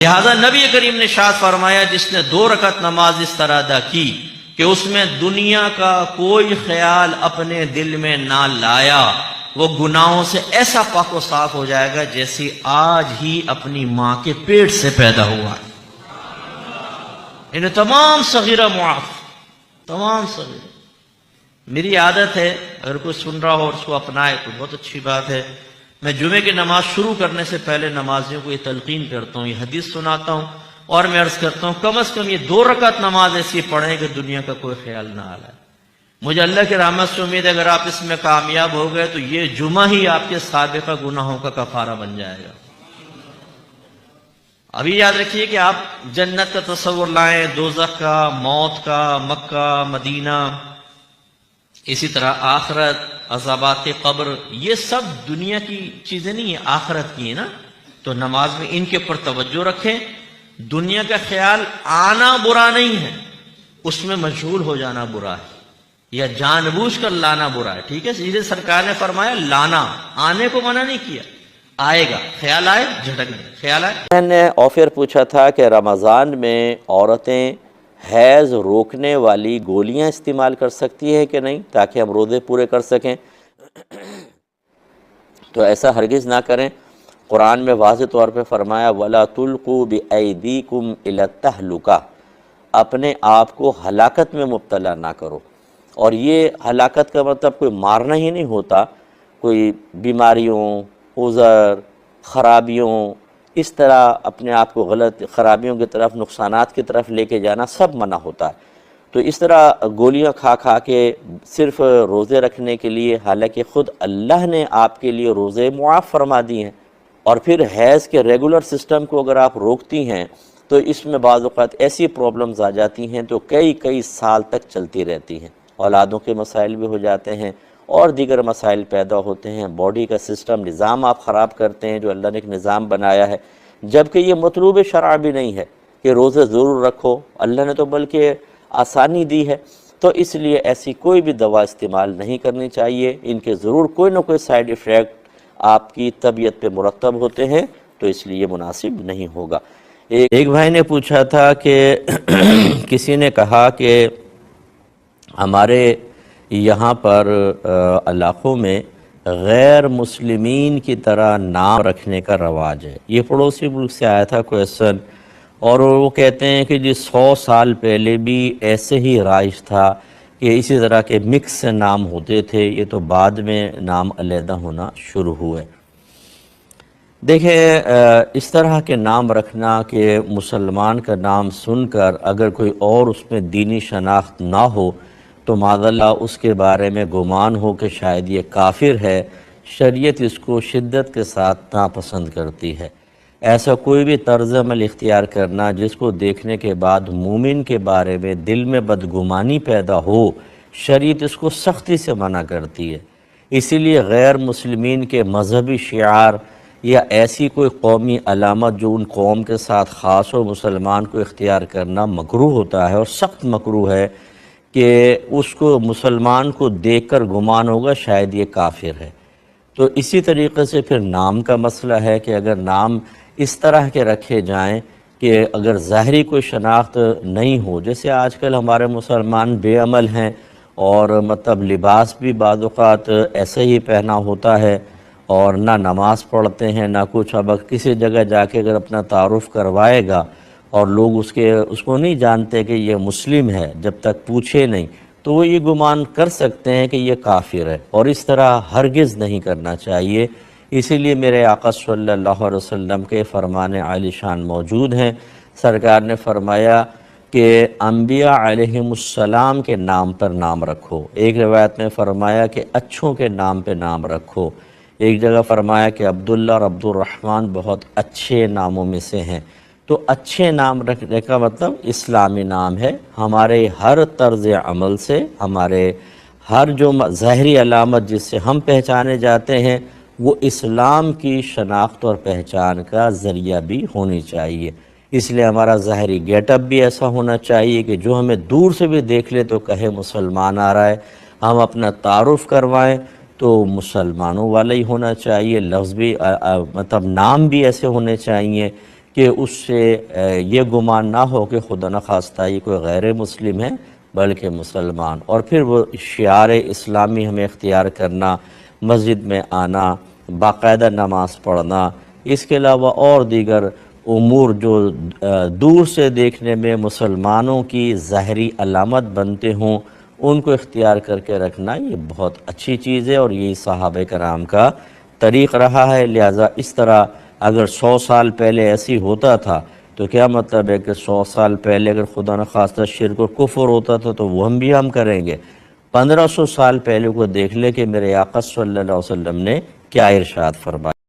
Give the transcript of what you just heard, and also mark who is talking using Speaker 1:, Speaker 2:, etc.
Speaker 1: لہذا نبی کریم نے ارشاد فرمایا جس نے 2 رکعت نماز اس طرح ادا کی کہ اس میں دنیا کا کوئی خیال اپنے دل میں نہ لایا، وہ گناہوں سے ایسا پاک و صاف ہو جائے گا جیسے آج ہی اپنی ماں کے پیٹ سے پیدا ہوا۔ انہیں تمام صغیرہ معاف، تمام صغیرہ۔ میری عادت ہے اگر کوئی سن رہا ہو اور اس کو اپنائے تو بہت اچھی بات ہے، میں جمعے کی نماز شروع کرنے سے پہلے نمازیوں کو یہ تلقین کرتا ہوں، یہ حدیث سناتا ہوں اور میں عرض کرتا ہوں کم از کم یہ 2 رکعت نماز ایسی پڑھیں کہ دنیا کا کوئی خیال نہ آئے۔ مجھے اللہ کی رحمت سے امید ہے اگر آپ اس میں کامیاب ہو گئے تو یہ جمعہ ہی آپ کے سابقہ گناہوں کا کفارہ بن جائے گا۔ ابھی یاد رکھیے کہ آپ جنت کا تصور لائیں، دوزخ کا، موت کا، مکہ، مدینہ، اسی طرح آخرت، عذابات قبر، یہ سب دنیا کی چیزیں نہیں ہیں، آخرت کی ہیں نا، تو نماز میں ان کے پر توجہ رکھیں۔ دنیا کا خیال آنا برا نہیں ہے، اس میں مشغول ہو جانا برا ہے، یا جان بوجھ کر لانا برا ہے، ٹھیک ہے؟ سیدھے سرکار نے فرمایا لانا، آنے کو منع نہیں کیا، آئے گا، خیال آئے جھٹک دیں، خیال آئے۔
Speaker 2: میں نے آفر پوچھا تھا کہ رمضان میں عورتیں حیض روکنے والی گولیاں استعمال کر سکتی ہیں کہ نہیں تاکہ ہم روزے پورے کر سکیں؟ تو ایسا ہرگز نہ کریں۔ قرآن میں واضح طور پہ فرمایا وَلَا تُلْقُوا بِأَيْدِيكُمْ إِلَى التَّهْلُكَةِ، اپنے آپ کو ہلاکت میں مبتلا نہ کرو۔ اور یہ ہلاکت کا مطلب کوئی مارنا ہی نہیں ہوتا، کوئی بیماریوں، عذر، خرابیوں، اس طرح اپنے آپ کو غلط خرابیوں کی طرف، نقصانات کی طرف لے کے جانا سب منع ہوتا ہے۔ تو اس طرح گولیاں کھا کھا کے صرف روزے رکھنے کے لیے، حالانکہ خود اللہ نے آپ کے لیے روزے معاف فرما دی ہیں، اور پھر حیض کے ریگولر سسٹم کو اگر آپ روکتی ہیں تو اس میں بعض اوقات ایسی پرابلمز آ جاتی ہیں تو کئی سال تک چلتی رہتی ہیں، اولادوں کے مسائل بھی ہو جاتے ہیں اور دیگر مسائل پیدا ہوتے ہیں، باڈی کا سسٹم نظام آپ خراب کرتے ہیں جو اللہ نے ایک نظام بنایا ہے، جبکہ یہ مطلوب شرع بھی نہیں ہے کہ روزے ضرور رکھو، اللہ نے تو بلکہ آسانی دی ہے۔ تو اس لیے ایسی کوئی بھی دوا استعمال نہیں کرنی چاہیے، ان کے ضرور کوئی نہ کوئی سائیڈ ایفیکٹ آپ کی طبیعت پہ مرتب ہوتے ہیں، تو اس لیے مناسب نہیں ہوگا۔ ایک بھائی نے پوچھا تھا کہ کسی نے کہا کہ ہمارے یہاں پر علاقوں میں غیر مسلمین کی طرح نام رکھنے کا رواج ہے۔ یہ پڑوسی ملک سے آیا تھا کویسچن، اور وہ کہتے ہیں کہ جی 100 سال پہلے بھی ایسے ہی رائج تھا کہ اسی طرح کے مکس سے نام ہوتے تھے، یہ تو بعد میں نام علیحدہ ہونا شروع ہوئے۔ دیکھیں اس طرح کے نام رکھنا کہ مسلمان کا نام سن کر اگر کوئی اور اس میں دینی شناخت نہ ہو تو معاذاللہ اس کے بارے میں گمان ہو کہ شاید یہ کافر ہے، شریعت اس کو شدت کے ساتھ ناپسند کرتی ہے۔ ایسا کوئی بھی طرز عمل اختیار کرنا جس کو دیکھنے کے بعد مومن کے بارے میں دل میں بدگمانی پیدا ہو، شریعت اس کو سختی سے منع کرتی ہے۔ اسی لیے غیر مسلمین کے مذہبی شعار یا ایسی کوئی قومی علامت جو ان قوم کے ساتھ خاص ہو، مسلمان کو اختیار کرنا مکروہ ہوتا ہے، اور سخت مکروہ ہے کہ اس کو مسلمان کو دیکھ کر گمان ہوگا شاید یہ کافر ہے۔ تو اسی طریقے سے پھر نام کا مسئلہ ہے کہ اگر نام اس طرح کے رکھے جائیں کہ اگر ظاہری کوئی شناخت نہیں ہو، جیسے آج کل ہمارے مسلمان بے عمل ہیں اور مطلب لباس بھی بعض اوقات ایسے ہی پہنا ہوتا ہے اور نہ نماز پڑھتے ہیں نہ کچھ، اب کسی جگہ جا کے اگر اپنا تعارف کروائے گا اور لوگ اس کو نہیں جانتے کہ یہ مسلم ہے جب تک پوچھے نہیں، تو وہ یہ گمان کر سکتے ہیں کہ یہ کافر ہے، اور اس طرح ہرگز نہیں کرنا چاہیے۔ اسی لیے میرے آقا صلی اللہ علیہ وسلم کے فرمان عالی شان موجود ہیں۔ سرکار نے فرمایا کہ انبیاء علیہم السلام کے نام پر نام رکھو، ایک روایت میں فرمایا کہ اچھوں کے نام پہ نام رکھو، ایک جگہ فرمایا کہ عبداللہ اور عبد الرحمن بہت اچھے ناموں میں سے ہیں۔ تو اچھے نام رکھنے کا مطلب اسلامی نام ہے، ہمارے ہر طرز عمل سے، ہمارے ہر جو ظاہری علامت جس سے ہم پہچانے جاتے ہیں وہ اسلام کی شناخت اور پہچان کا ذریعہ بھی ہونی چاہیے۔ اس لیے ہمارا ظاہری گیٹ اپ بھی ایسا ہونا چاہیے کہ جو ہمیں دور سے بھی دیکھ لے تو کہے مسلمان آ رہا ہے، ہم اپنا تعارف کروائیں تو مسلمانوں والا ہی ہونا چاہیے، لفظ بھی مطلب نام بھی ایسے ہونے چاہیے کہ اس سے یہ گمان نہ ہو کہ خدا نخواستہ یہ کوئی غیر مسلم ہے بلکہ مسلمان. اور پھر وہ شعار اسلامی ہمیں اختیار کرنا، مسجد میں آنا، باقاعدہ نماز پڑھنا، اس کے علاوہ اور دیگر امور جو دور سے دیکھنے میں مسلمانوں کی ظاہری علامت بنتے ہوں ان کو اختیار کر کے رکھنا، یہ بہت اچھی چیز ہے اور یہی صحابہ کرام کا طریق رہا ہے. لہٰذا اس طرح اگر 100 سال پہلے ایسی ہوتا تھا تو کیا مطلب ہے کہ 100 سال پہلے اگر خدا نخواستہ شرک و کفر ہوتا تھا تو وہ ہم کریں گے. 1500 سال پہلے کو دیکھ لے کہ میرے آقا صلی اللہ علیہ وسلم نے کیا ارشاد فرمایا.